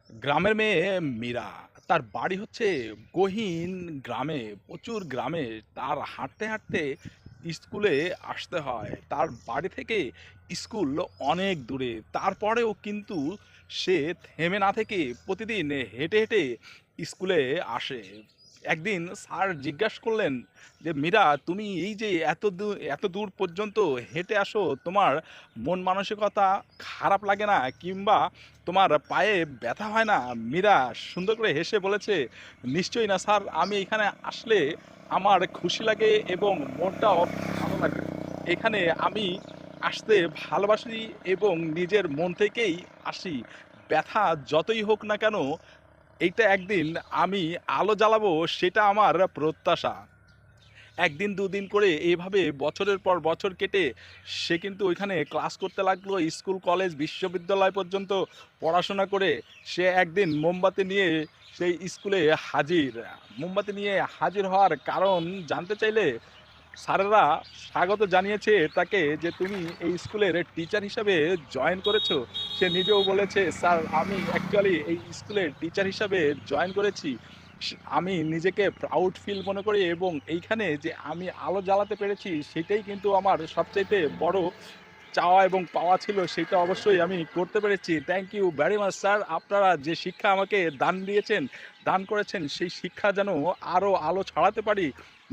গ্রামের মেয়ে মীরা, তার বাড়ি হচ্ছে গহীন গ্রামে, প্রচুর গ্রামে। তার হাঁটতে হাঁটতে স্কুলে আসতে হয়। তার বাড়ি থেকে স্কুল অনেক দূরে, তারপরেও কিন্তু সে থেমে না থেকে প্রতিদিন হেঁটে হেঁটে স্কুলে আসে। একদিন স্যার জিজ্ঞাসা করলেন যে, মীরা, তুমি এই যে এত দূর পর্যন্ত হেঁটে আসো, তোমার মন মানসিকতা খারাপ লাগে না, কিংবা তোমার পায়ে ব্যথা হয় না? মীরা সুন্দর করে হেসে বলেছে, নিশ্চয়ই না স্যার, আমি এখানে আসলে আমার খুশি লাগে এবং মনটাও ভালো লাগে। এখানে আমি আসতে ভালোবাসি এবং নিজের মন থেকেই আসি। ব্যথা যতই হোক না কেন, এইটা একদিন আমি আলো জ্বালাবো, সেটা আমার প্রত্যাশা। একদিন দুদিন করে এইভাবে বছরের পর বছর কেটে সে কিন্তু ওইখানে ক্লাস করতে লাগলো, স্কুল কলেজ বিশ্ববিদ্যালয় পর্যন্ত পড়াশোনা করে সে একদিন মোমবাতি নিয়ে সেই স্কুলে হাজির। মোমবাতি নিয়ে হাজির হওয়ার কারণ জানতে চাইলে স্যারেরা স্বাগত জানিয়েছে তাকে যে, তুমি এই স্কুলের টিচার হিসাবে জয়েন করেছো। সে নিজেও বলেছে, স্যার, আমি অ্যাকচুয়ালি এই স্কুলের টিচার হিসাবে জয়েন করেছি। আমি নিজেকে প্রাউড ফিল মনে করি এবং এইখানে যে আমি আলো জ্বালাতে পেরেছি, সেটাই কিন্তু আমার সবচাইতে বড় চাওয়া এবং পাওয়া ছিল। সেটা অবশ্যই আমি করতে পেরেছি। Thank you very much sir. আপনারা যে শিক্ষা আমাকে দান করেছেন, সেই শিক্ষা যেন আরো আলো ছড়াতে পারি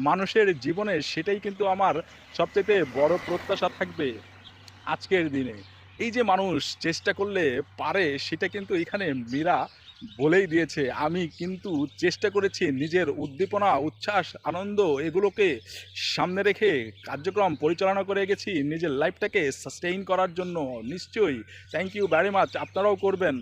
মানুষের জীবনে, সেটাই কিন্তু আমার সবচাইতে বড় প্রত্যাশা থাকবে আজকের দিনে। এই যে মানুষ চেষ্টা করলে পারে, সেটা কিন্তু এখানে মীরা বলেই দিয়েছে। আমি কিন্তু চেষ্টা করেছি নিজের উদ্দীপনা, উচ্ছ্বাস, আনন্দ এগুলোকে সামনে রেখে কার্যক্রম পরিচালনা করে গেছি নিজের লাইফটাকে সাস্টেইন করার জন্য। নিশ্চয়ই থ্যাংক ইউ ভেরি মাচ। আপনারাও করবেন।